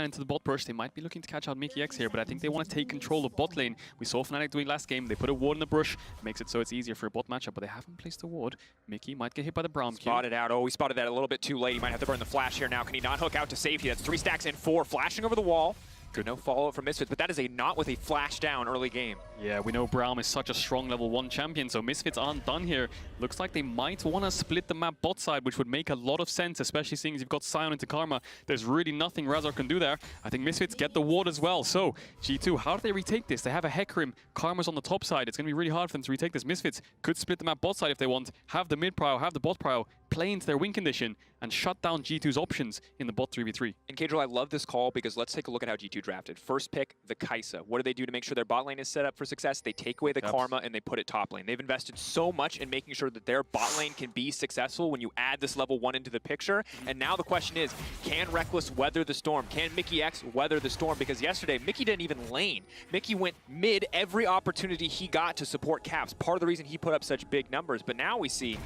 man into the bot push. They might be looking to catch out Mickey X here, but I think they want to take control of bot lane. We saw Fnatic doing last game. They put a ward in the brush, makes it so it's easier for a bot matchup, but they haven't placed a ward. Mickey might get hit by the Braum Q. Spotted out. Oh, he spotted that a little bit too late. He might have to burn the flash here now. Can he not hook out to safety? That's 3 stacks and 4. Flashing over the wall. Good, no follow-up from Misfits, but that is a not with a flash down early game. Yeah, we know Braum is such a strong level 1 champion, so Misfits aren't done here. Looks like they might want to split the map bot side, which would make a lot of sense, especially seeing as you've got Sion into Karma. There's really nothing Razor can do there. I think Misfits get the ward as well. So, G2, how do they retake this? They have a Hecarim. Karma's on the top side. It's going to be really hard for them to retake this. Misfits could split the map bot side if they want, have the mid prio, have the bot prio, play into their win condition, and shut down G2's options in the bot 3v3. And Cadril, I love this call because let's take a look at how G2 drafted. First pick, the Kai'Sa. What do they do to make sure their bot lane is set up for success? They take away the Karma and they put it top lane. They've invested so much in making sure that their bot lane can be successful when you add this level 1 into the picture. And now the question is, can Rekkles weather the storm? Can Mickey X weather the storm? Because yesterday, Mickey didn't even lane. Mickey went mid every opportunity he got to support Caps. Part of the reason he put up such big numbers. But now we see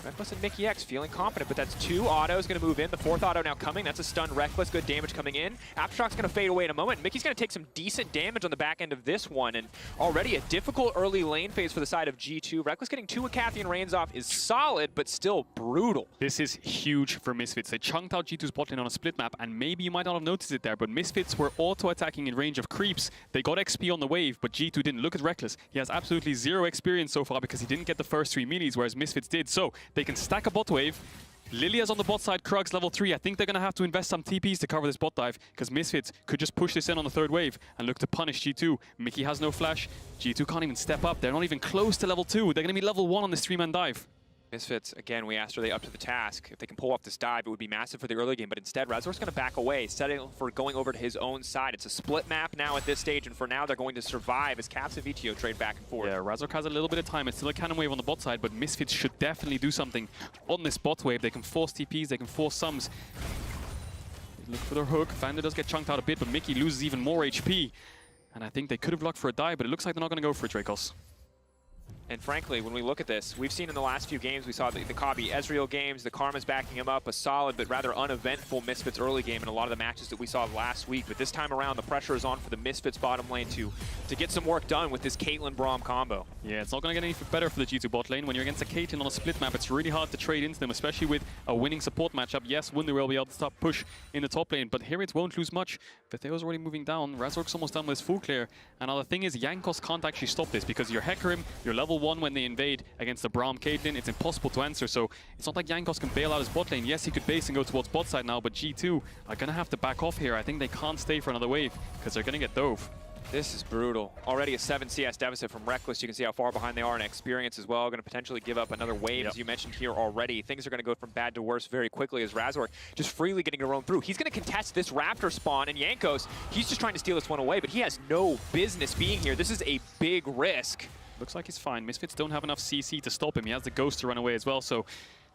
Rekkles and Mickey X feeling confident, but that's 2 autos going to move in. The 4th auto now coming. That's a stun Rekkles. Good damage coming in. Aftershock's going to fade away in a moment. Mickey's going to take some decent damage on the back end of this one, and already a difficult early lane phase for the side of G2. Rekkles getting 2 Acathian Reigns off is solid, but still brutal. This is huge for Misfits. They chunked out G2's bot lane on a split map, and maybe you might not have noticed it there, but Misfits were auto-attacking in range of creeps. They got XP on the wave, but G2 didn't. Look at Rekkles. He has absolutely 0 experience so far because he didn't get the first 3 melees, whereas Misfits did. So they can stack a bot wave. Lilia's on the bot side, Krugs level 3. I think they're going to have to invest some TPs to cover this bot dive, because Misfits could just push this in on the 3rd wave and look to punish G2. Mickey has no flash. G2 can't even step up. They're not even close to level 2. They're going to be level 1 on this 3-man dive. Misfits, again, we asked, are they up to the task? If they can pull off this dive, it would be massive for the early game, but instead, Razor's going to back away, setting for going over to his own side. It's a split map now at this stage, and for now, they're going to survive as Caps and VTO trade back and forth. Yeah, Razor has a little bit of time. It's still a cannon wave on the bot side, but Misfits should definitely do something on this bot wave. They can force TPs, they can force sums. They look for their hook. Vander does get chunked out a bit, but Mickey loses even more HP. And I think they could have looked for a dive, but it looks like they're not going to go for it, Dracos. And frankly, when we look at this, we've seen in the last few games, we saw the Kabi Ezreal games, the Karma's backing him up, a solid but rather uneventful Misfits early game in a lot of the matches that we saw last week. But this time around, the pressure is on for the Misfits bottom lane to get some work done with this Caitlyn Braum combo. Yeah, it's not going to get any better for the G2 bot lane. When you're against a Caitlyn on a split map, it's really hard to trade into them, especially with a winning support matchup. Yes, Wunder will be able to stop push in the top lane, but here it won't lose much. Vitheo's already moving down. Razork's almost done with his full clear. Another thing is, Jankos can't actually stop this, because you're Hecarim, you're level 1 when they invade against the Braum Caitlyn. It's impossible to answer, so it's not like Jankos can bail out his bot lane. Yes, he could base and go towards bot side now, but G2 are going to have to back off here. I think they can't stay for another wave, because they're going to get dove. This is brutal. Already a 7 CS deficit from Rekkles. You can see how far behind they are in experience as well. Going to potentially give up another wave, as you mentioned here already. Things are going to go from bad to worse very quickly as Razor just freely getting to roam through. He's going to contest this Raptor spawn, and Jankos, he's just trying to steal this one away, but he has no business being here. This is a big risk. Looks like he's fine. Misfits don't have enough CC to stop him. He has the Ghost to run away as well, so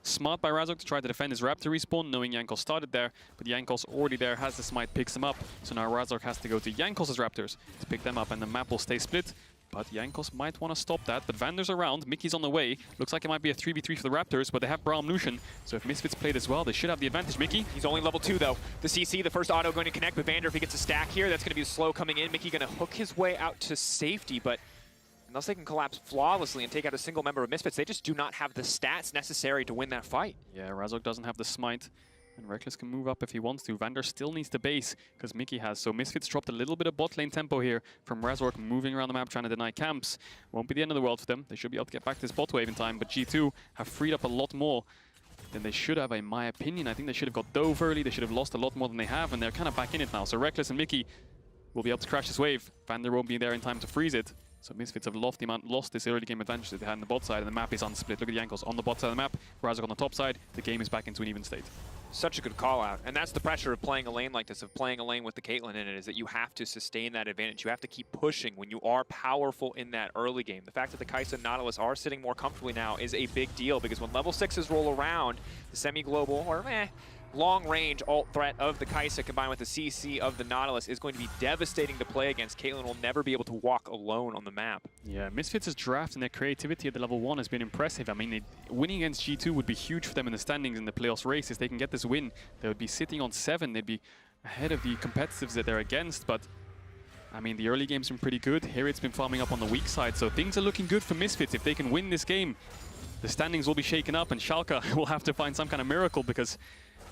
smart by Razor to try to defend his Raptor respawn, knowing Jankos started there, but Jankos already there, has the smite, picks him up. So now Razor has to go to Jankos' Raptors to pick them up, and the map will stay split. But Jankos might want to stop that, but Vander's around, Mickey's on the way. Looks like it might be a 3v3 for the Raptors, but they have Braum Lucian, so if Misfits played as well, they should have the advantage. Mickey? He's only level 2 though. The CC, the first auto going to connect with Vander. If he gets a stack here, that's going to be slow coming in. Mickey going to hook his way out to safety, but unless they can collapse flawlessly and take out a single member of Misfits, they just do not have the stats necessary to win that fight. Yeah, Razor doesn't have the smite, and Rekkles can move up if he wants to. Vander still needs the base, because Mickey has. So Misfits dropped a little bit of bot lane tempo here from Razor, moving around the map, trying to deny camps. Won't be the end of the world for them. They should be able to get back to this bot wave in time, but G2 have freed up a lot more than they should have, in my opinion. I think they should have got dove early. They should have lost a lot more than they have, and they're kind of back in it now. So Rekkles and Mickey will be able to crash this wave. Vander won't be there in time to freeze it. So Misfits have lost this early game advantage that they had on the bot side, and the map is unsplit. Look at the Jankos on the bot side of the map, Razor on the top side. The game is back into an even state. Such a good call out, and that's the pressure of playing a lane like this, of playing a lane with the Caitlyn in it, is that you have to sustain that advantage. You have to keep pushing when you are powerful in that early game. The fact that the Kai'Sa and Nautilus are sitting more comfortably now is a big deal, because when level 6s roll around, the semi-global, or long-range ult threat of the Kai'Sa combined with the CC of the Nautilus is going to be devastating to play against. Caitlyn will never be able to walk alone on the map. Yeah, Misfits' draft and their creativity at the level 1 has been impressive. I mean, winning against G2 would be huge for them in the standings in the playoffs race. If they can get this win, they would be sitting on 7. They'd be ahead of the competitives that they're against, but I mean, the early game's been pretty good. Here it's been farming up on the weak side, so things are looking good for Misfits. If they can win this game, the standings will be shaken up, and Schalke will have to find some kind of miracle, because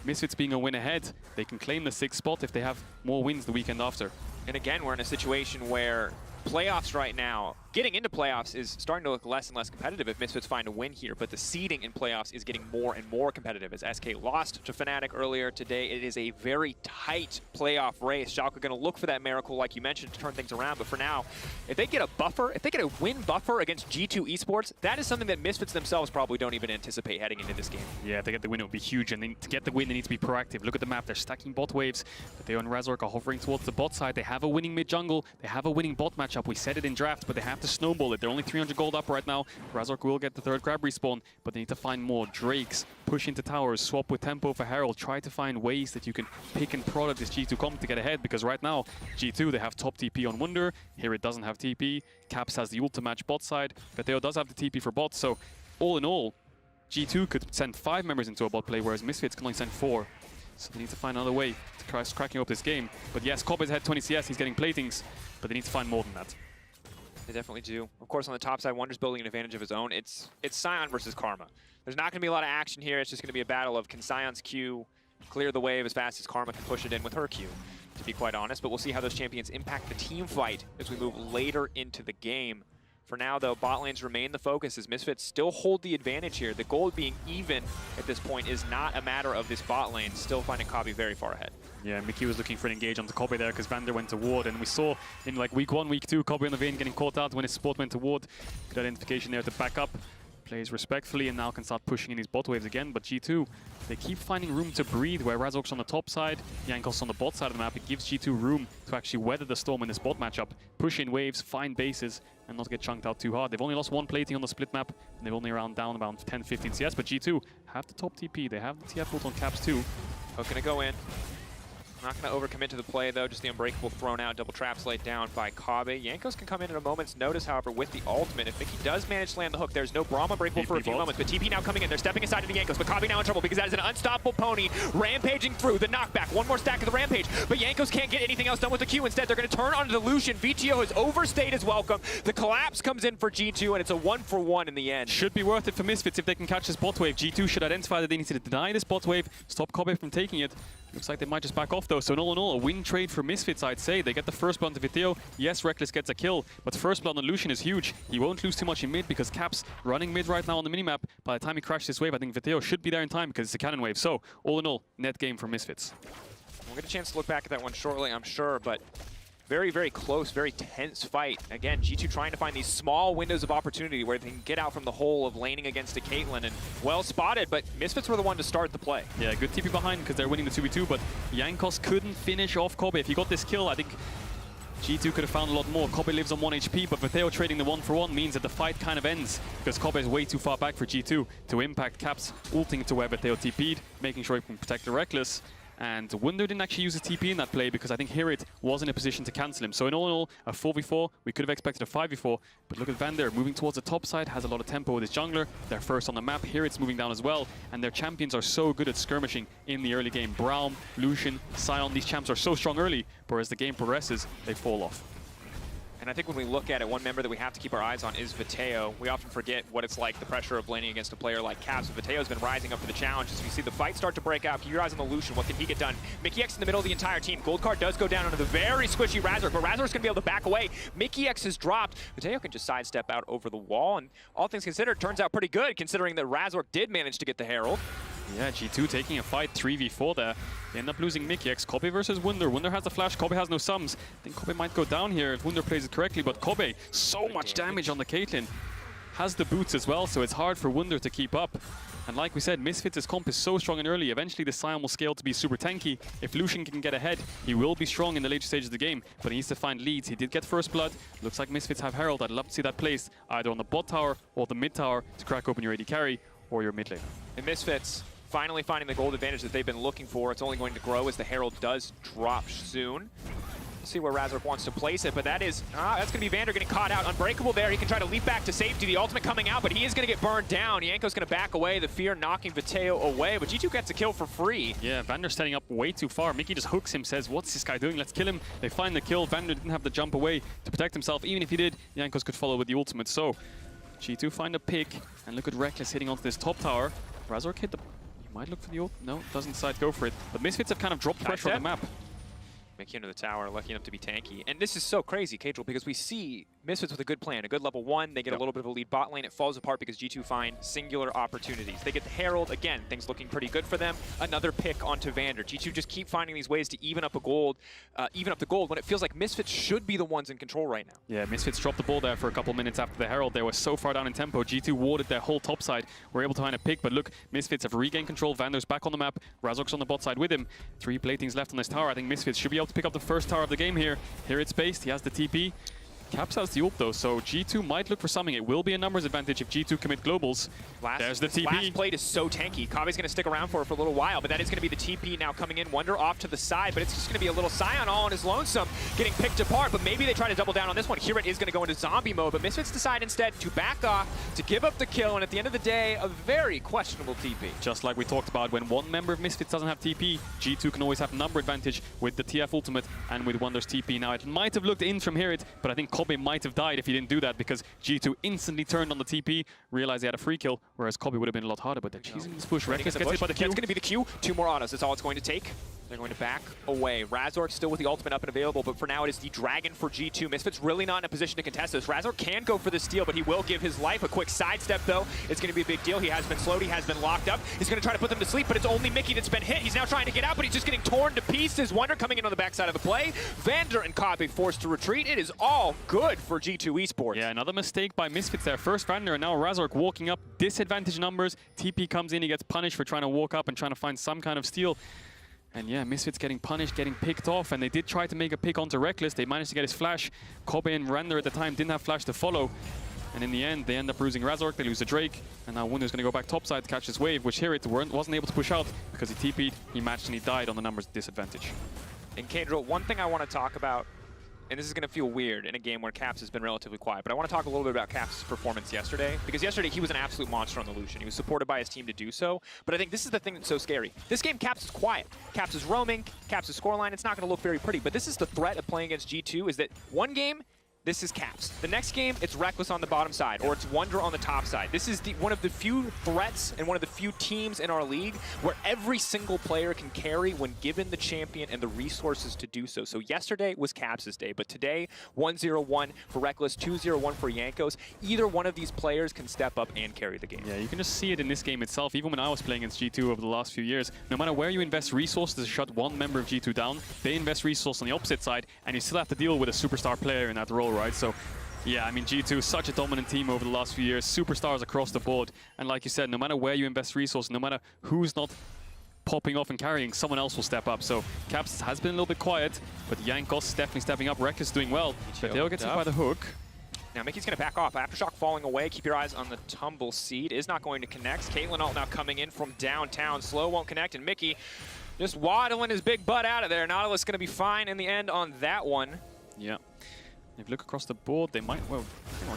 Misfits being a win ahead, they can claim the 6th spot if they have more wins the weekend after. And again, we're in a situation where playoffs right now, getting into playoffs is starting to look less and less competitive if Misfits find a win here, but the seeding in playoffs is getting more and more competitive. As SK lost to Fnatic earlier today, it is a very tight playoff race. Schalke going to look for that miracle, like you mentioned, to turn things around, but for now, if they get a buffer, if they get a win buffer against G2 Esports, that is something that Misfits themselves probably don't even anticipate heading into this game. Yeah, if they get the win, it would be huge, and to get the win, they need to be proactive. Look at the map, they're stacking bot waves, but they and Razork are hovering towards the bot side. They have a winning mid jungle, they have a winning bot matchup. We said it in draft, but they have to snowball it. They're only 300 gold up right now. Razork will get the 3rd grab respawn, but they need to find more Drakes, push into towers, swap with tempo for Herald, try to find ways that you can pick and prod at this G2 comp to get ahead, because right now, G2, they have top TP on Wunder. Here it doesn't have TP. Caps has the ult to match bot side. Veteo does have the TP for bot, so all in all, G2 could send 5 members into a bot play, whereas Misfits can only send 4. So they need to find another way to try cracking up this game. But yes, Kobe's had 20 CS, he's getting platings, but they need to find more than that. They definitely do. Of course, on the top side, Wonder's building an advantage of his own. It's Sion versus Karma. There's not going to be a lot of action here. It's just going to be a battle of can Sion's Q clear the wave as fast as Karma can push it in with her Q, to be quite honest. But we'll see how those champions impact the team fight as we move later into the game. For now, though, bot lanes remain the focus as Misfits still hold the advantage here. The goal being even at this point is not a matter of this bot lane, still finding Kobe very far ahead. Yeah, Mickey was looking for an engage onto Kobe there because Vander went to ward, and we saw in like week 1, week 2, Kobe on the Vayne getting caught out when his support went to ward. Good identification there to back up. Plays respectfully and now can start pushing in these bot waves again, but G2, they keep finding room to breathe where Razork's on the top side, Jankos on the bot side of the map. It gives G2 room to actually weather the storm in this bot matchup, push in waves, find bases, and not get chunked out too hard. They've only lost 1 plating on the split map, and they've only down about 10-15 CS, but G2 have the top TP, they have the TF ult on Caps too. Hook gonna go in. Not going to overcommit to the play, though. Just the Unbreakable thrown out. Double traps laid down by Kabe. Jankos can come in at a moment's notice, however, with the ultimate. If Mickey does manage to land the hook, there's no Braum Unbreakable for a few moments. But TP now coming in. They're stepping aside to the Jankos. But Kabe now in trouble because that is an unstoppable pony. Rampaging through the knockback. One more stack of the Rampage. But Jankos can't get anything else done with the Q. Instead, they're going to turn onto the Lucian. VTO has overstayed his welcome. The collapse comes in for G2, and it's a 1-for-1 in the end. Should be worth it for Misfits if they can catch this bot wave. G2 should identify that they need to deny this bot wave, stop Kobe from taking it. Looks like they might just back off though, so in all, a win trade for Misfits, I'd say. They get the first blood on Viteo. Yes, Reckless gets a kill, but first blood on Lucian is huge. He won't lose too much in mid because Caps running mid right now on the minimap. By the time he crashes this wave, I think Viteo should be there in time because it's a cannon wave. So, all in all, net game for Misfits. We'll get a chance to look back at that one shortly, I'm sure, but very, very close, very tense fight. Again, G2 trying to find these small windows of opportunity where they can get out from the hole of laning against a Caitlyn, and well spotted, but Misfits were the one to start the play. Yeah, good TP behind because they're winning the 2v2, but Jankos couldn't finish off Kobe. If he got this kill, I think G2 could have found a lot more. Kobe lives on 1 HP, but Viteo trading the 1-for-1 means that the fight kind of ends because Kobe is way too far back for G2 to impact. Caps ulting to where Viteo TP'd, making sure he can protect the Reckless. And Wunder didn't actually use a TP in that play because I think Hirit was in a position to cancel him. So in all, a 4v4. We could have expected a 5v4. But look at Vander moving towards the top side, has a lot of tempo with his jungler. They're first on the map. Hirit's moving down as well. And their champions are so good at skirmishing in the early game. Braum, Lucian, Sion, these champs are so strong early. But as the game progresses, they fall off. And I think when we look at it, one member that we have to keep our eyes on is Viteo. We often forget what it's like, the pressure of laning against a player like Caps. But Viteo's been rising up for the challenge. As we see the fight start to break out, keep your eyes on the Lucian. What can he get done? Mickey X in the middle of the entire team. Gold card does go down under the very squishy Razork, but Razork's going to be able to back away. Mickey X has dropped. Viteo can just sidestep out over the wall. And all things considered, turns out pretty good, considering that Razork did manage to get the Herald. Yeah, G2 taking a fight 3v4 there. They end up losing Mickey X. Kobe versus Wunder. Wunder has the flash, Kobe has no sums. I think Kobe might go down here if Wunder plays it correctly, but Kobe, so much damage on the Caitlyn. Has the boots as well, so it's hard for Wunder to keep up. And like we said, Misfits' comp is so strong and early. Eventually the Sion will scale to be super tanky. If Lucian can get ahead, he will be strong in the later stages of the game, but he needs to find leads. He did get first blood. Looks like Misfits have Herald. I'd love to see that placed either on the bot tower or the mid tower to crack open your AD carry or your mid lane. And Misfits finally finding the gold advantage that they've been looking for. It's only going to grow as the Herald does drop soon. see where Razork wants to place it, but that's going to be Vander getting caught out. Unbreakable there. He can try to leap back to safety. The ultimate coming out, but he is going to get burned down. Yanko's going to back away. The fear knocking Viteo away, but G2 gets a kill for free. Yeah, Vander's setting up way too far. Mickey just hooks him, says, what's this guy doing? Let's kill him. They find the kill. Vander didn't have the jump away to protect himself. Even if he did, Jankos could follow with the ultimate. So G2 find a pick, and look at Reckless hitting onto this top tower. Razork hit the... He might look for the ult. No, doesn't decide to go for it. But Misfits have kind of dropped pressure on the map. Mickey into the tower, lucky enough to be tanky. And this is so crazy, Cajal, because we see Misfits with a good plan, a good level 1. They get a little bit of a lead bot lane. It falls apart because G2 find singular opportunities. They get the Herald. Again, things looking pretty good for them. Another pick onto Vander. G2 just keep finding these ways to even up the gold when it feels like Misfits should be the ones in control right now. Yeah, Misfits dropped the ball there for a couple minutes after the Herald. They were so far down in tempo. G2 warded their whole top side. Were able to find a pick, but look, Misfits have regained control. Vander's back on the map. Razork's on the bot side with him. 3 platings left on this tower. I think Misfits should be able to pick up the first tower of the game here. Here it's based. He has the TP. Caps has the ult though, so G2 might look for something. It will be a numbers advantage if G2 commit globals. There's the TP. Last plate is so tanky. Kabe's going to stick around for it for a little while, but that is going to be the TP now coming in. Wonder off to the side, but it's just going to be a little Scion all on his lonesome, getting picked apart, but maybe they try to double down on this one. Here it is going to go into zombie mode, but Misfits decide instead to back off, to give up the kill, and at the end of the day, a very questionable TP. Just like we talked about, when one member of Misfits doesn't have TP, G2 can always have number advantage with the TF ultimate and with Wonder's TP. Now, it might have looked in from here, but I think Kobe might have died if he didn't do that, because G2 instantly turned on the TP, realized he had a free kill, whereas Kobe would have been a lot harder, but they're choosing this push. Reckless gets hit by the Q. That's going to be the Q. 2 more autos. That's all it's going to take. They're going to back away. Razork still with the ultimate up and available, but for now it is the Dragon for G2. Misfits really not in a position to contest this. Razork can go for the steal, but he will give his life a quick sidestep, though. It's going to be a big deal. He has been slowed. He has been locked up. He's going to try to put them to sleep, but it's only Mickey that's been hit. He's now trying to get out, but he's just getting torn to pieces. Wonder coming in on the backside of the play. Vander and Kabe forced to retreat. It is all good for G2 Esports. Yeah, another mistake by Misfits there. First Vander, and now Razork walking up. Disadvantage numbers. TP comes in. He gets punished for trying to walk up and trying to find some kind of steal. And yeah, Misfits getting punished, getting picked off, and they did try to make a pick onto Reckless. They managed to get his flash. Kobe and Render at the time didn't have flash to follow. And in the end, they end up losing Razork, they lose the Drake, and now Wunder's going to go back topside to catch this wave, which here it wasn't able to push out because he TP'd, he matched, and he died on the numbers disadvantage. And Kendra, one thing I want to talk about, and this is going to feel weird in a game where Caps has been relatively quiet, but I want to talk a little bit about Caps' performance yesterday, because yesterday he was an absolute monster on the Lucian. He was supported by his team to do so, but I think this is the thing that's so scary. This game, Caps is quiet. Caps is roaming, Caps' scoreline, it's not going to look very pretty, but this is the threat of playing against G2, is that one game, this is Caps. The next game, it's Reckless on the bottom side, or it's Wonder on the top side. This is one of the few threats and one of the few teams in our league where every single player can carry when given the champion and the resources to do so. So yesterday was Caps' day, but today, 1-0-1 for Reckless, 2-0-1 for Jankos. Either one of these players can step up and carry the game. Yeah, you can just see it in this game itself. Even when I was playing against G2 over the last few years, no matter where you invest resources to shut one member of G2 down, they invest resources on the opposite side, and you still have to deal with a superstar player in that role, right? So yeah, I mean, G2 is such a dominant team over the last few years, superstars across the board. And like you said, no matter where you invest resources, no matter who's not popping off and carrying, someone else will step up. So Caps has been a little bit quiet, but Jankos definitely stepping up. Reckless doing well, but Dale gets hit by the hook. Now Mickey's going to back off. Aftershock falling away. Keep your eyes on the tumble seed. Is not going to connect. Caitlyn ult now coming in from downtown. Slow won't connect, and Mickey just waddling his big butt out of there. Nautilus going to be fine in the end on that one. Yeah. If you look across the board, they might, well,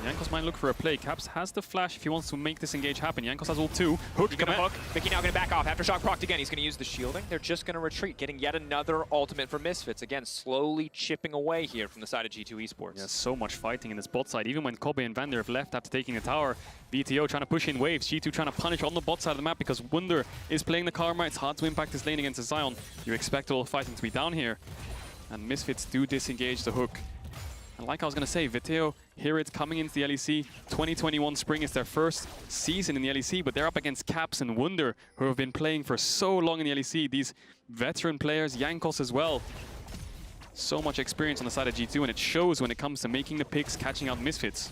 Jankos might look for a play. Caps has the flash if he wants to make this engage happen. Jankos has ult too. Hook, gonna hook. Mickey now gonna back off. Aftershock procced again. He's gonna use the shielding. They're just gonna retreat, getting yet another ultimate for Misfits. Again, slowly chipping away here from the side of G2 Esports. Yeah, so much fighting in this bot side. Even when Kobe and Vander have left after taking the tower, VTO trying to push in waves. G2 trying to punish on the bot side of the map because Wunder is playing the Karma. It's hard to impact this lane against a Zion. You expect all the fighting to be down here. And Misfits do disengage the hook. And like I was going to say, Viteo, here it's coming into the LEC. 2021 spring is their first season in the LEC, but they're up against Caps and Wunder, who have been playing for so long in the LEC. These veteran players, Jankos as well. So much experience on the side of G2, and it shows when it comes to making the picks, catching out Misfits.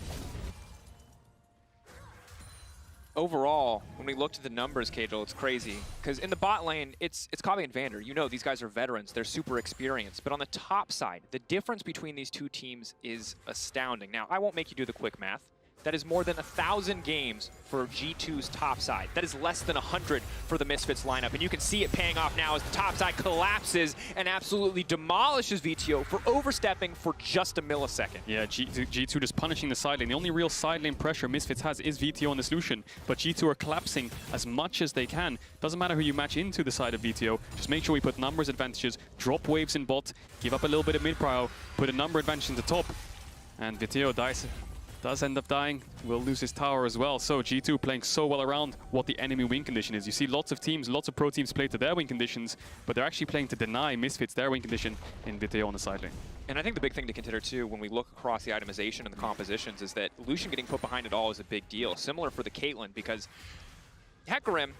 Overall, when we looked at the numbers, Cajal, it's crazy. Because in the bot lane, it's Kabe and Vander. You know, these guys are veterans. They're super experienced. But on the top side, the difference between these two teams is astounding. Now, I won't make you do the quick math. That is more than 1,000 games for G2's top side. That is less than 100 for the Misfits lineup. And you can see it paying off now as the top side collapses and absolutely demolishes VTO for overstepping for just a millisecond. Yeah, G2 just punishing the side lane. The only real side lane pressure Misfits has is VTO on this Lucian, but G2 are collapsing as much as they can. Doesn't matter who you match into the side of VTO, just make sure we put numbers advantages, drop waves in bot, give up a little bit of mid-prio, put a number advantage in the top, and VTO does end up dying, will lose his tower as well. So G2 playing so well around what the enemy win condition is. You see lots of teams, lots of pro teams play to their win conditions, but they're actually playing to deny Misfits their win condition in VTO on the side lane. And I think the big thing to consider too when we look across the itemization and the compositions is that Lucian getting put behind it all is a big deal. Similar for the Caitlyn, because Hecarim,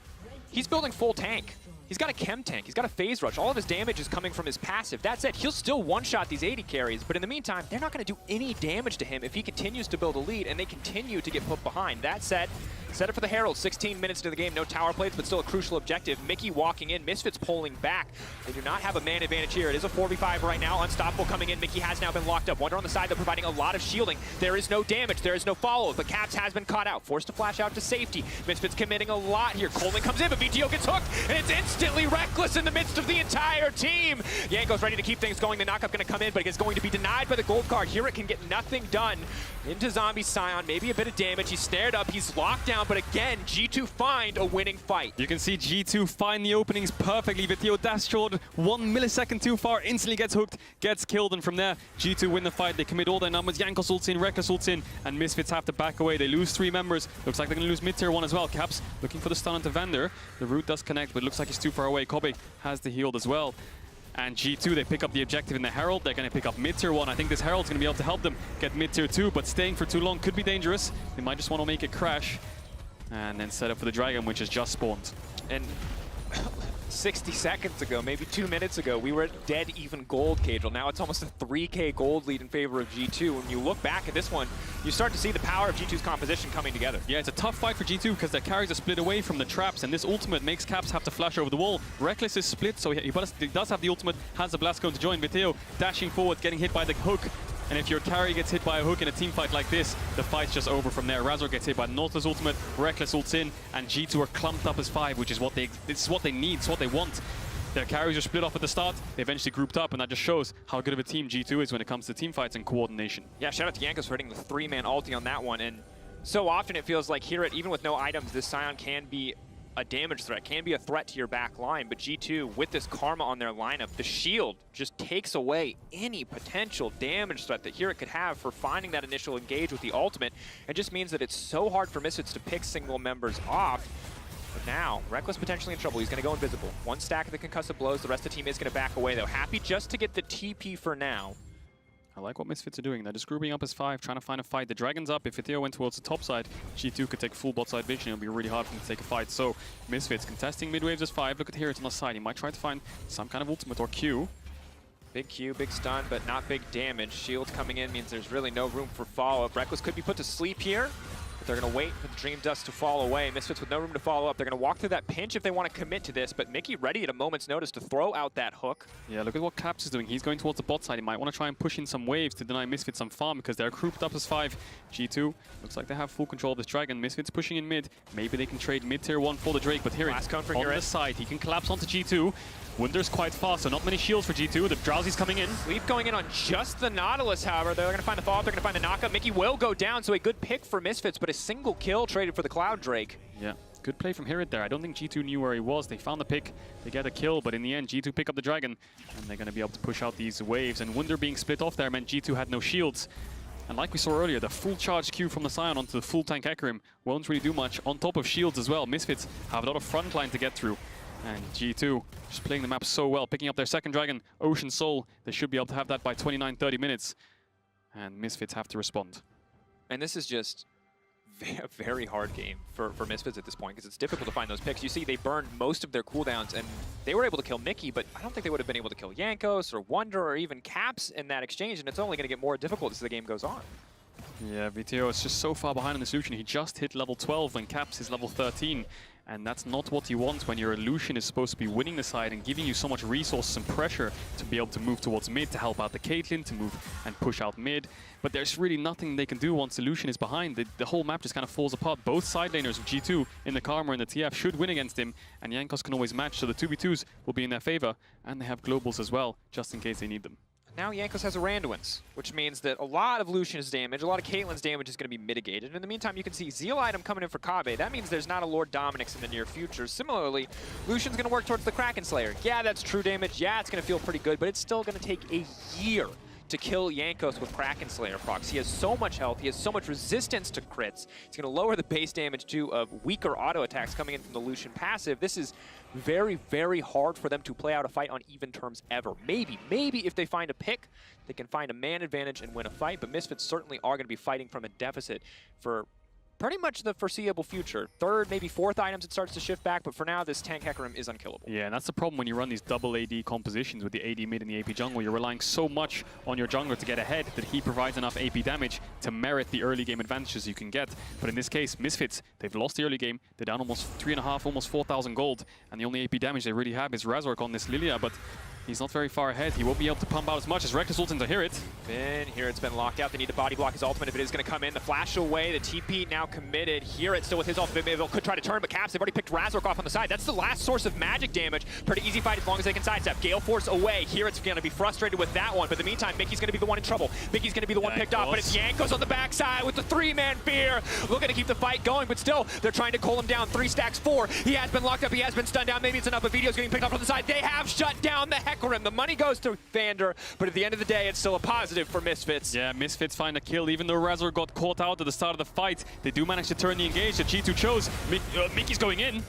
he's building full tank. He's got a chem tank, he's got a phase rush. All of his damage is coming from his passive. That said, he'll still one-shot these 80 carries, but in the meantime, they're not going to do any damage to him if he continues to build a lead and they continue to get put behind. That said, set it for the Herald. 16 minutes into the game, no tower plates, but still a crucial objective. Mickey walking in, Misfits pulling back. They do not have a man advantage here. It is a 4v5 right now. Unstoppable coming in. Mickey has now been locked up. Wonder on the side, they're providing a lot of shielding. There is no damage, there is no follow, but Caps has been caught out, forced to flash out to safety. Misfits committing a lot here. Coleman comes in, but VTO gets hooked, and it's instantly reckless in the midst of the entire team. Yanko's ready to keep things going. The knockup going to come in, but it's going to be denied by the gold card. Here it can get nothing done. Into Zombie Scion, maybe a bit of damage. He's snared up, he's locked down, but again, G2 find a winning fight. You can see G2 find the openings perfectly. VTO dash short 1 millisecond too far, instantly gets hooked, gets killed, and from there, G2 win the fight. They commit all their numbers. Yankos ults in, Reckless ults in, and Misfits have to back away. They lose 3 members. Looks like they're going to lose mid-tier 1 as well. Caps looking for the stun onto Vander. The root does connect, but it looks like he's too far away. Kobe has the healed as well. And G2, they pick up the objective in the Herald. They're going to pick up mid-tier 1. I think this Herald's going to be able to help them get mid-tier 2, but staying for too long could be dangerous. They might just want to make it crash and then set up for the Dragon, which has just spawned. And 60 seconds ago, maybe 2 minutes ago, we were at dead even gold, Cajal. Now it's almost a 3K gold lead in favor of G2. When you look back at this one, you start to see the power of G2's composition coming together. Yeah, it's a tough fight for G2 because their carries are split away from the traps, and this ultimate makes Caps have to flash over the wall. Reckless is split, so he does have the ultimate, has the blast cone to join. VTO dashing forward, getting hit by the hook. And if your carry gets hit by a hook in a team fight like this, the fight's just over from there. Razor gets hit by Nautilus ultimate, Reckless ults in, and G2 are clumped up as 5, which is what they need, it's what they want. Their carries are split off at the start, they eventually grouped up, and that just shows how good of a team G2 is when it comes to team fights and coordination. Yeah, shout out to Yankos for hitting the 3-man ulti on that one, and so often it feels like here, even with no items, this Scion can be a damage threat, can be a threat to your back line, but G2, with this Karma on their lineup, the shield just takes away any potential damage threat that here it could have for finding that initial engage with the ultimate. It just means that it's so hard for Misfits to pick single members off. But now, Reckless potentially in trouble. He's going to go invisible. 1 stack of the concussive blows. The rest of the team is going to back away, though. Happy just to get the TP for now. I like what Misfits are doing. They're just grouping up as 5, trying to find a fight. The Dragon's up. If VTO went towards the top side, G2 could take full bot side vision. It'll be really hard for them to take a fight. So, Misfits contesting mid waves as 5. Look at here, it's on the side. He might try to find some kind of ultimate or Q. Big Q, big stun, but not big damage. Shield coming in means there's really no room for follow-up. Reckless could be put to sleep here, but they're going to wait for the Dream Dust to fall away. Misfits with no room to follow up. They're going to walk through that pinch if they want to commit to this, but Mickey ready at a moment's notice to throw out that hook. Yeah, look at what Caps is doing. He's going towards the bot side. He might want to try and push in some waves to deny Misfits some farm because they're grouped up as 5. G2 looks like they have full control of this Dragon. Misfits pushing in mid. Maybe they can trade mid-tier 1 for the Drake, but here it's on the side. He can collapse onto G2. Wunder's quite fast, so not many shields for G2. The Drowsy's coming in. Sleep going in on just the Nautilus, however. They're going to find the follow-up, they're going to find the knockup. Mickey will go down, so a good pick for Misfits, but a single kill traded for the Cloud Drake. Yeah, good play from Hirit there. I don't think G2 knew where he was. They found the pick, they get a kill, but in the end, G2 pick up the Dragon, and they're going to be able to push out these waves. And Wunder being split off there meant G2 had no shields. And like we saw earlier, the full charge Q from the Scion onto the full tank Hecarim won't really do much. On top of shields as well, Misfits have a lot of front line to get through. And G2 just playing the map so well, picking up their second Dragon, Ocean Soul. They should be able to have that by 29-30 minutes. And Misfits have to respond. And this is just a very hard game for Misfits at this point because it's difficult to find those picks. You see they burned most of their cooldowns and they were able to kill Mickey, but I don't think they would have been able to kill Yankos or Wonder or even Caps in that exchange, and it's only going to get more difficult as the game goes on. Yeah, VTO is just so far behind in the solution. He just hit level 12 when Caps is level 13. And that's not what you want when your Lucian is supposed to be winning the side and giving you so much resources and pressure to be able to move towards mid, to help out the Caitlyn, to move and push out mid. But there's really nothing they can do once the Lucian is behind. The whole map just kind of falls apart. Both side laners of G2 in the Karma and the TF should win against him, and Jankos can always match, so the 2v2s will be in their favor, and they have globals as well, just in case they need them. Now Jankos has a Randuin's, which means that a lot of Lucian's damage, a lot of Caitlyn's damage is going to be mitigated. And in the meantime, you can see Zeal item coming in for Kobbe. That means there's not a Lord Dominik's in the near future. Similarly, Lucian's going to work towards the Kraken Slayer. Yeah, that's true damage. Yeah, it's going to feel pretty good, but it's still going to take a year to kill Jankos with Kraken Slayer procs. He has so much health, he has so much resistance to crits. He's going to lower the base damage too of weaker auto attacks coming in from the Lucian passive. This is very, very hard for them to play out a fight on even terms ever. Maybe if they find a pick, they can find a man advantage and win a fight, but Misfits certainly are going to be fighting from a deficit for pretty much the foreseeable future. Third, maybe fourth items, it starts to shift back, but for now, this tank Hecarim is unkillable. Yeah, and that's the problem when you run these double AD compositions with the AD mid and the AP jungle. You're relying so much on your jungler to get ahead that he provides enough AP damage to merit the early game advantages you can get. But in this case, Misfits, they've lost the early game. They're down almost 3.5, almost 4,000 gold, and the only AP damage they really have is Razork on this Lilia, but he's not very far ahead. He won't be able to pump out as much as Reckless ult into Here It. Here it's been locked out. They need to body block his ultimate if it is going to come in. The flash away, the TP now committed. Here it's still with his ultimate. Maybe they could try to turn, but Caps, they've already picked Razork off on the side. That's the last source of magic damage. Pretty easy fight as long as they can sidestep. Gale Force away. Here it's going to be frustrated with that one, but in the meantime, Mickey's going to be the one in trouble. Mickey's going to be the one picked off, but it's Jankos on the backside with the 3-man fear. Looking to keep the fight going, but still, they're trying to cool him down. 3 stacks 4. He has been locked up. He has been stunned down. Maybe it's enough, but Video's getting picked up from the side. They have shut down the Hecarim. The money goes to Vander, but at the end of the day, it's still a positive for Misfits. Yeah, Misfits find a kill, even though Razor got caught out at the start of the fight. They do manage to turn the engage that G2 chose. Mickey's going in.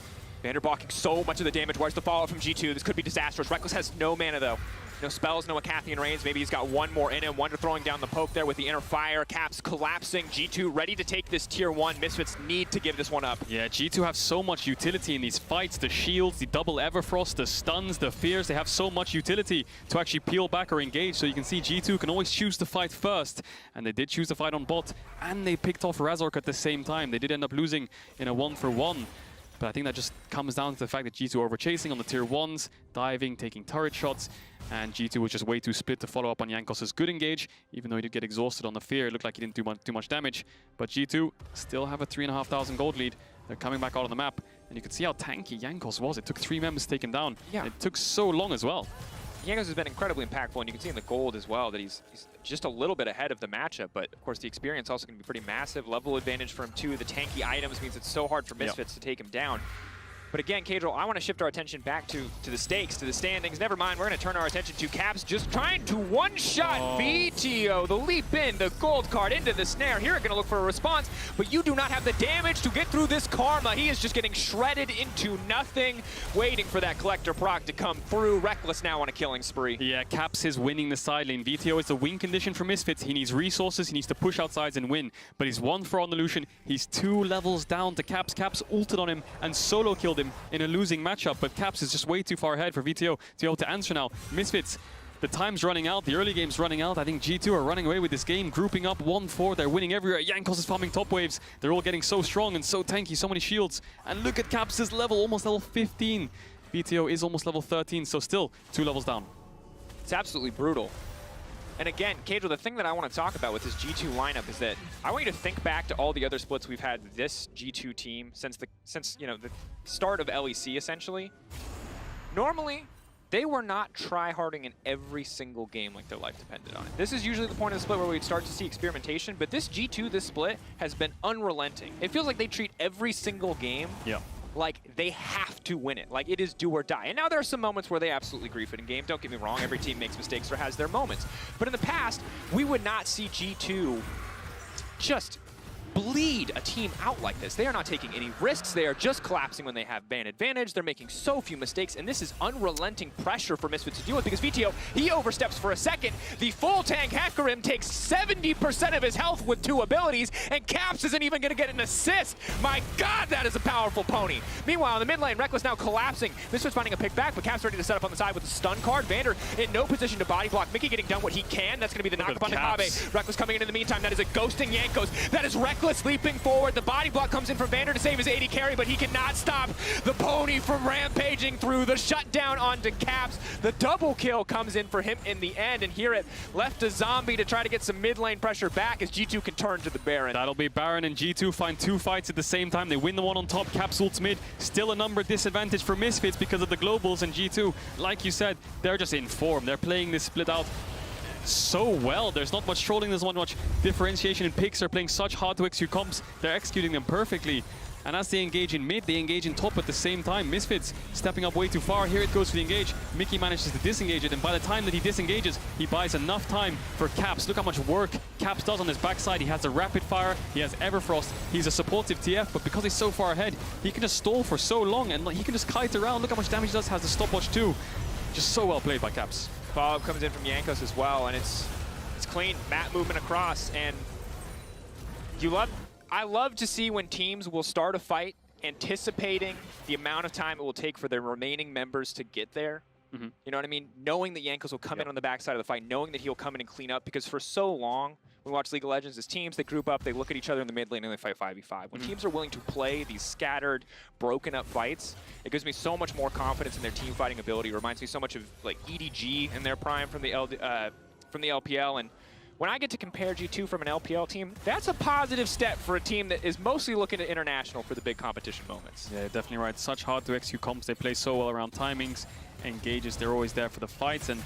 Vander blocking so much of the damage. Where's the follow-up from G2? This could be disastrous. Reckless has no mana, though. No spells, no Acathian Reigns. Maybe he's got one more in him. Wonder throwing down the poke there with the inner fire. Caps collapsing. G2 ready to take this tier 1. Misfits need to give this one up. Yeah, G2 have so much utility in these fights. The shields, the double Everfrost, the stuns, the fears. They have so much utility to actually peel back or engage. So you can see G2 can always choose to fight first. And they did choose to fight on bot. And they picked off Razork at the same time. They did end up losing in a 1-for-1. But I think that just comes down to the fact that G2 are overchasing on the tier 1s, diving, taking turret shots, and G2 was just way too split to follow up on Jankos' good engage, even though he did get exhausted on the fear. It looked like he didn't do too much damage, but G2 still have a 3,500 gold lead. They're coming back out on the map, and you can see how tanky Jankos was. It took 3 members to take him down, and it took so long as well. Jankos has been incredibly impactful, and you can see in the gold as well that he's just a little bit ahead of the matchup, but of course the experience also going to be pretty massive. Level advantage for him too. The tanky items means it's so hard for Misfits to take him down. But again, Kadril, I want to shift our attention back to the stakes, to the standings. Never mind, we're going to turn our attention to Caps just trying to one-shot VTO. The leap in, the gold card into the snare. Here, going to look for a response, but you do not have the damage to get through this Karma. He is just getting shredded into nothing, waiting for that Collector proc to come through. Reckless now on a killing spree. Yeah, Caps is winning the side lane. VTO is the win condition for Misfits. He needs resources, he needs to push out sides and win. But he's 1-for on the Lucian. He's 2 levels down to Caps. Caps ulted on him and solo killed him in a losing matchup, but Caps is just way too far ahead for VTO to be able to answer now. Misfits, the time's running out, the early game's running out. I think G2 are running away with this game, grouping up 1-4. They're winning everywhere. Jankos is farming top waves. They're all getting so strong and so tanky, so many shields. And look at Caps' level, almost level 15. VTO is almost level 13, so still 2 levels down. It's absolutely brutal. And again, Kadril, the thing that I want to talk about with this G2 lineup is that I want you to think back to all the other splits we've had with this G2 team since the start of LEC, essentially. Normally, they were not try-harding in every single game like their life depended on it. This is usually the point of the split where we'd start to see experimentation, but this G2, this split, has been unrelenting. It feels like they treat every single game like they have to win it, like it is do or die. And now there are some moments where they absolutely grief it in game. Don't get me wrong, every team makes mistakes or has their moments. But in the past, we would not see G2 just bleed a team out like this. They are not taking any risks. They are just collapsing when they have ban advantage. They're making so few mistakes, and this is unrelenting pressure for Misfits to deal with because VTO, he oversteps for a second. The full tank Hecarim takes 70% of his health with 2 abilities, and Caps isn't even going to get an assist. My God, that is a powerful pony. Meanwhile, in the mid lane, Reckless now collapsing. Misfits finding a pick back, but Caps ready to set up on the side with the stun card. Vander in no position to body block. Mickey getting done what he can. That's going to be the knock up on the Kobbe. Reckless coming in the meantime. That is a ghosting Jankos. That is Reckless Reckless leaping forward. The body block comes in from Vander to save his AD carry, but he cannot stop the pony from rampaging through. The shutdown onto Caps. The double kill comes in for him in the end, and here it left a zombie to try to get some mid lane pressure back as G2 can turn to the Baron. That'll be Baron, and G2 find 2 fights at the same time. They win the one on top. Caps ults mid. Still a number disadvantage for Misfits because of the globals, and G2, like you said, they're just in form. They're playing this split out so well. There's not much trolling, there's not much differentiation in picks. They're playing such hard to execute comps. They're executing them perfectly. And as they engage in mid, they engage in top at the same time. Misfits stepping up way too far. Here it goes for the engage. Mickey manages to disengage it, and by the time that he disengages, he buys enough time for Caps. Look how much work Caps does on his backside. He has a rapid fire, he has Everfrost, he's a supportive TF, but because he's so far ahead, he can just stall for so long, and he can just kite around. Look how much damage he does, has the stopwatch too. Just so well played by Caps. Follow-up comes in from Jankos as well, and it's clean. Mat movement across, and I love to see when teams will start a fight anticipating the amount of time it will take for their remaining members to get there. You know what I mean? Knowing that Jankos will come in on the backside of the fight, knowing that he'll come in and clean up, because for so long, we watch League of Legends as teams, they group up, they look at each other in the mid lane, and they fight 5v5. When teams are willing to play these scattered, broken up fights, it gives me so much more confidence in their team fighting ability. It reminds me so much of like EDG in their prime from the LPL, and when I get to compare G2 from an LPL team, that's a positive step for a team that is mostly looking at international for the big competition moments. Yeah, definitely right. Such hard to execute comps. They play so well around timings, engages. They're always there for the fights. And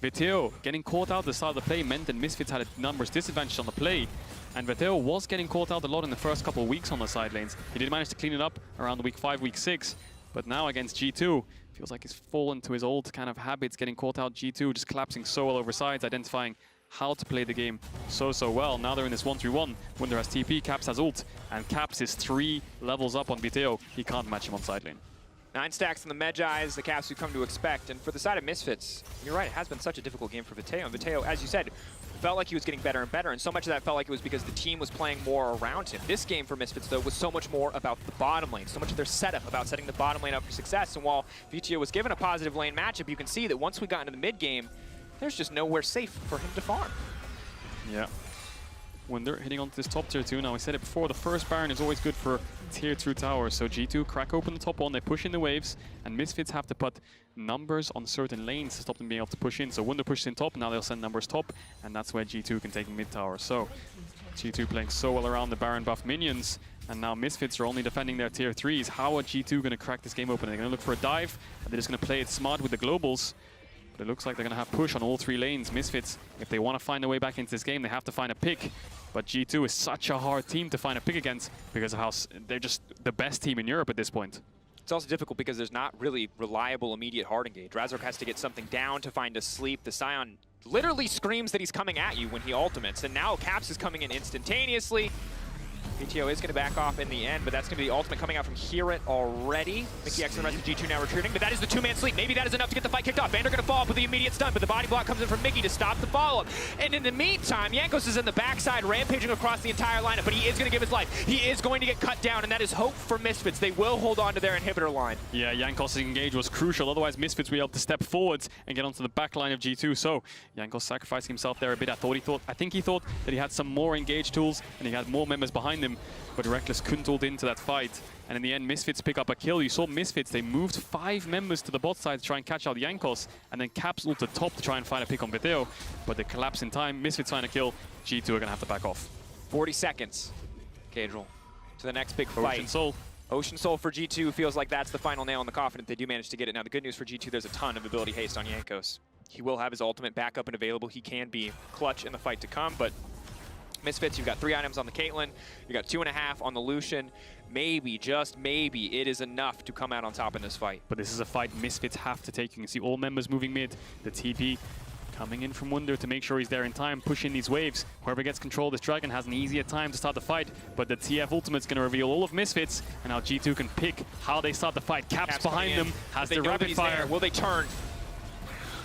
Veteo getting caught out at the start of the play meant that Misfits had a numbers disadvantage on the play. And Veteo was getting caught out a lot in the first couple of weeks on the side lanes. He did manage to clean it up around week 5, week 6. But now against G2, feels like he's fallen to his old kind of habits, getting caught out. G2 just collapsing so well over sides, identifying how to play the game so well. Now they're in this 1-3-1. Wunder has TP, Caps has ult, and Caps is 3 levels up on Viteo. He can't match him on side lane. 9 stacks on the Medjais, the Caps we've come to expect. And for the side of Misfits, you're right, it has been such a difficult game for Viteo. And Viteo, as you said, felt like he was getting better and better, and so much of that felt like it was because the team was playing more around him. This game for Misfits, though, was so much more about the bottom lane, so much of their setup about setting the bottom lane up for success. And while Viteo was given a positive lane matchup, you can see that once we got into the mid game, there's just nowhere safe for him to farm. Yeah. Wunder hitting onto this top tier 2. Now, I said it before, the first Baron is always good for tier 2 towers. So G2 crack open the top one, they push in the waves, and Misfits have to put numbers on certain lanes to stop them being able to push in. So Wunder pushes in top, now they'll send numbers top, and that's where G2 can take mid tower. So G2 playing so well around the Baron buff minions, and now Misfits are only defending their tier 3s. How are G2 going to crack this game open? They're going to look for a dive, and they're just going to play it smart with the globals. But it looks like they're going to have push on all 3 lanes. Misfits, if they want to find their way back into this game, they have to find a pick. But G2 is such a hard team to find a pick against because of how they're just the best team in Europe at this point. It's also difficult because there's not really reliable immediate hard engage. Razork has to get something down to find a sleep. The Scion literally screams that he's coming at you when he ultimates, and now Caps is coming in instantaneously. PTO is going to back off in the end, but that's going to be the ultimate coming out from Hear It already. Mickey X and the rest of G2 now retreating, but that is the 2-man sleep. Maybe that is enough to get the fight kicked off. Vander going to fall up with the immediate stun, but the body block comes in from Mickey to stop the follow-up. And in the meantime, Jankos is in the backside, rampaging across the entire lineup, but he is going to give his life. He is going to get cut down, and that is hope for Misfits. They will hold on to their inhibitor line. Yeah, Jankos' engage was crucial, otherwise Misfits will be able to step forwards and get onto the back line of G2. So Jankos sacrificing himself there a bit. I think he thought that he had some more engage tools and he had more members behind him, but Reckless couldn't ult into that fight. And in the end, Misfits pick up a kill. You saw Misfits, they moved 5 members to the bot side to try and catch out Jankos, and then Caps ulted top to try and find a pick on Viteo, but they collapse in time. Misfits find a kill. G2 are going to have to back off. 40 seconds, Cadril, to the next big fight. Ocean Soul. Ocean Soul for G2 feels like that's the final nail in the coffin if they do manage to get it. Now, the good news for G2, there's a ton of ability haste on Jankos. He will have his ultimate back up and available. He can be clutch in the fight to come, but Misfits, you've got 3 items on the Caitlyn, you got 2.5 on the Lucian. Maybe, just maybe, it is enough to come out on top in this fight. But this is a fight Misfits have to take. You can see all members moving mid. The TP coming in from Wunder to make sure he's there in time, pushing these waves. Whoever gets control of this dragon has an easier time to start the fight, but the TF ultimate's going to reveal all of Misfits, and now G2 can pick how they start the fight. Caps behind them, has the rapid fire. Will they turn?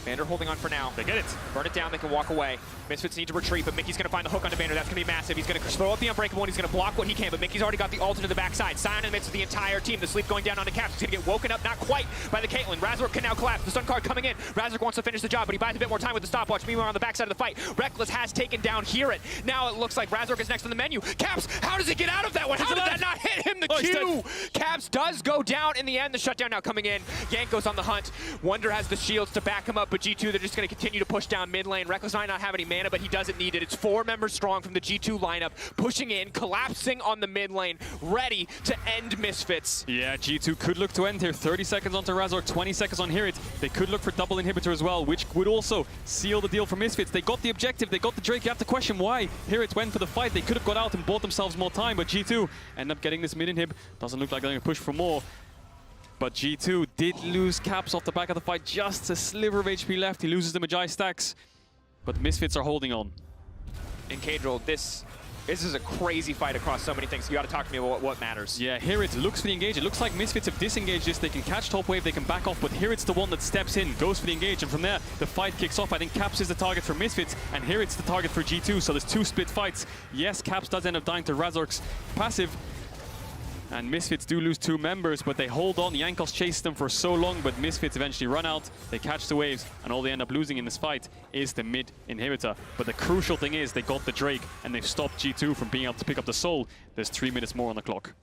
Vander holding on for now. They get it. Burn it down, they can walk away. Misfits need to retreat, but Mickey's gonna find the hook onto Vander. That's gonna be massive. He's gonna throw up the Unbreakable and he's gonna block what he can, but Mickey's already got the ult into the backside. Sion in the midst of the entire team. The sleep going down onto Caps. He's gonna get woken up, not quite, by the Caitlyn. Razork can now collapse. The stun card coming in. Razork wants to finish the job, but he buys a bit more time with the stopwatch. Meanwhile, on the backside of the fight, Reckless has taken down Hear It. Now it looks like Razork is next on the menu. Caps, how does he get out of that one? How did that not hit him? The Q! Caps does go down in the end. The shutdown now coming in. Yanko's on the hunt. Wonder has the shields to back him up, but G2, they're just gonna continue to push down mid lane. Reckless might not have any mana, but he doesn't need it. It's 4 members strong from the G2 lineup, pushing in, collapsing on the mid lane, ready to end Misfits. Yeah, G2 could look to end here. 30 seconds onto Razork, 20 seconds on Hear It. They could look for double inhibitor as well, which would also seal the deal for Misfits. They got the objective, they got the Drake. You have to question why Hear It went for the fight. They could have got out and bought themselves more time, but G2 end up getting this mid inhib. Doesn't look like they're going to push for more. But G2 did lose Caps off the back of the fight. Just a sliver of HP left. He loses the Magi stacks. But Misfits are holding on. In Cadril, this is a crazy fight across so many things. You got to talk to me about what matters. Yeah, Hear It looks for the engage. It looks like Misfits have disengaged this. They can catch top wave, they can back off, but Hear It's the one that steps in, goes for the engage, and from there, the fight kicks off. I think Caps is the target for Misfits, and Hear It's the target for G2, so there's 2 split fights. Yes, Caps does end up dying to Razork's passive, and Misfits do lose 2 members, but they hold on. Yankos chased them for so long, but Misfits eventually run out. They catch the waves, and all they end up losing in this fight is the mid inhibitor. But the crucial thing is they got the Drake, and they've stopped G2 from being able to pick up the soul. There's 3 minutes more on the clock.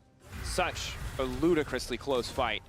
Such a ludicrously close fight.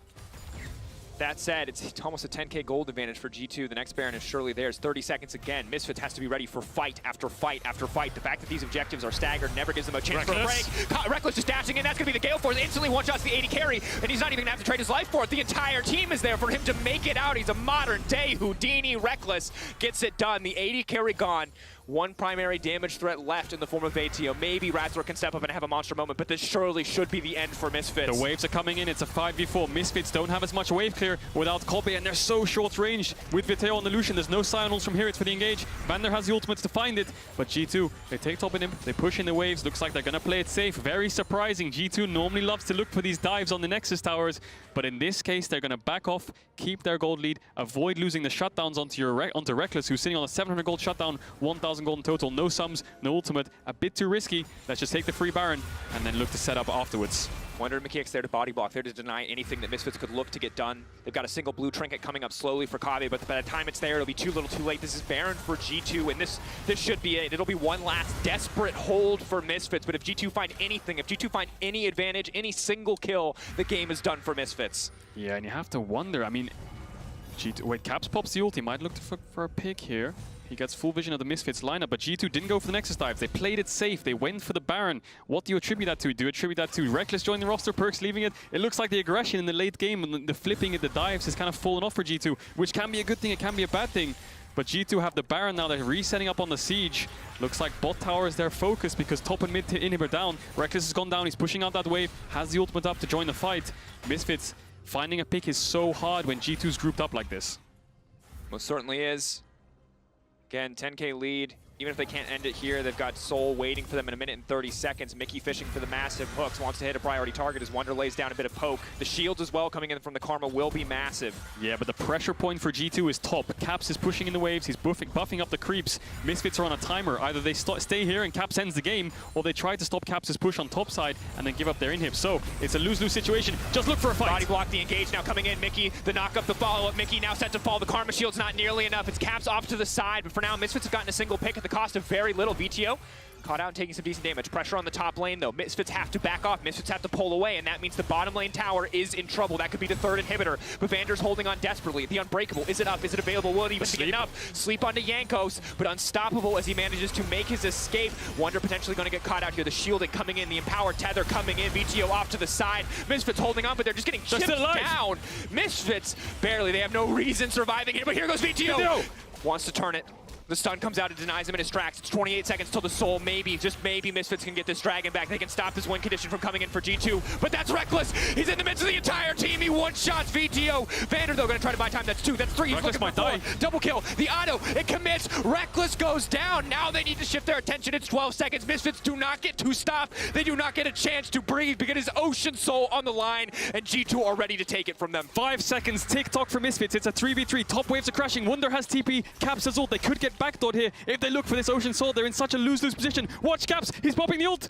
That said, it's almost a 10k gold advantage for G2. The next Baron is surely theirs. 30 seconds again. Misfits has to be ready for fight after fight after fight. The fact that these objectives are staggered never gives them a chance for a break. Reckless just dashing in. That's going to be the Gale Force. Instantly one-shots the 80 carry, and he's not even going to have to trade his life for it. The entire team is there for him to make it out. He's a modern-day Houdini. Reckless gets it done. The 80 carry gone. 1 primary damage threat left in the form of ATO. Maybe Razork can step up and have a monster moment, but this surely should be the end for Misfits. The waves are coming in. It's a 5v4. Misfits don't have as much wave clear without Kobe, and they're so short range. With Viteo on the Lucian, there's no Sionals from Hear It for the engage. Vander has the ultimates to find it, but G2, they take top in him. They push in the waves. Looks like they're going to play it safe. Very surprising. G2 normally loves to look for these dives on the Nexus towers, but in this case, they're going to back off, keep their gold lead, avoid losing the shutdowns onto Reckless, who's sitting on a 700 gold shutdown, 1,000 gold in total. No sums, no ultimate, a bit too risky. Let's just take the free Baron and then look to set up afterwards. Wonder Mechanics there to body block, there to deny anything that Misfits could look to get done. They've got a single blue trinket coming up slowly for Kabe, but by the time it's there, it'll be too little too late. This is Baron for G2, and this should be it. It'll be one last desperate hold for Misfits, but if G2 find anything, if G2 find any advantage, any single kill, the game is done for Misfits. Yeah, and you have to wonder, I mean, G2, wait, Caps pops the ult, he might look for a pick here. He gets full vision of the Misfits lineup, but G2 didn't go for the Nexus dives. They played it safe. They went for the Baron. What do you attribute that to? Do you attribute that to Reckless joining the roster, Perks leaving it? It looks like the aggression in the late game and the flipping at the dives has kind of fallen off for G2, which can be a good thing, it can be a bad thing. But G2 have the Baron now. They're resetting up on the siege. Looks like bot tower is their focus because top and mid inhibitor down. Reckless has gone down. He's pushing out that wave, has the ultimate up to join the fight. Misfits, finding a pick is so hard when G2's grouped up like this. Most certainly is. Again, 10k lead. Even if they can't end it here, they've got Soul waiting for them in 1 minute and 30 seconds. Mickey fishing for the massive hooks, wants to hit a priority target as Wonder lays down a bit of poke. The shields as well coming in from the Karma will be massive. Yeah, but the pressure point for G2 is top. Caps is pushing in the waves, he's buffing up the creeps. Misfits are on a timer. Either they stay here and Caps ends the game, or they try to stop Caps' push on top side and then give up their inhib. So it's a lose-lose situation. Just look for a fight. Body block, the engage now coming in. Mickey, the knock up, the follow-up. Mickey now set to fall. The Karma shield's not nearly enough. It's Caps off to the side, but for now, Misfits have gotten a single pick at the cost of very little. VTO caught out and taking some decent damage. Pressure on the top lane though. Misfits have to back off. Misfits have to pull away, and that means the bottom lane tower is in trouble. That could be the 3rd inhibitor. But Vander's holding on desperately. The Unbreakable, is it up? Is it available? Will it even be enough? Sleep onto Yankos, but unstoppable as he manages to make his escape. Wonder potentially going to get caught out here. The shielding coming in, the empowered tether coming in. VTO off to the side. Misfits holding on, but they're just getting chipped down. Misfits barely. They have no reason surviving here, but here goes VTO. Wants to turn it. The stun comes out, it denies him in his tracks. It's 28 seconds till the soul. Maybe, just maybe, Misfits can get this dragon back. They can stop this win condition from coming in for G2. But that's Reckless. He's in the midst of the entire team. He one-shots VTO. Vander, though, going to try to buy time. That's 2. That's 3. He's Reckless looking for might 4. die. Double kill. The auto. It commits. Reckless goes down. Now they need to shift their attention. It's 12 seconds. Misfits do not get to stop. They do not get a chance to breathe because it's Ocean Soul on the line, and G2 are ready to take it from them. 5 seconds. Tick-tock for Misfits. It's a 3v3. Top waves are crashing. Wunder has TP. Caps has ult. They could get backdoored here. If they look for this Ocean Soul, they're in such a lose-lose position. Watch Caps. He's popping the ult.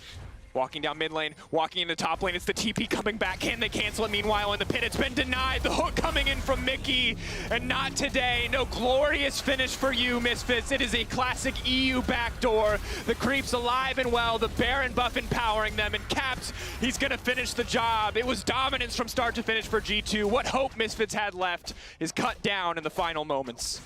Walking down mid lane, walking into top lane, it's the TP coming back. Can they cancel it? Meanwhile, in the pit, it's been denied. The hook coming in from Mickey, and not today. No glorious finish for you, Misfits. It is a classic EU backdoor. The creep's alive and well, the Baron buff empowering them, and Caps, he's gonna finish the job. It was dominance from start to finish for G2. What hope Misfits had left is cut down in the final moments.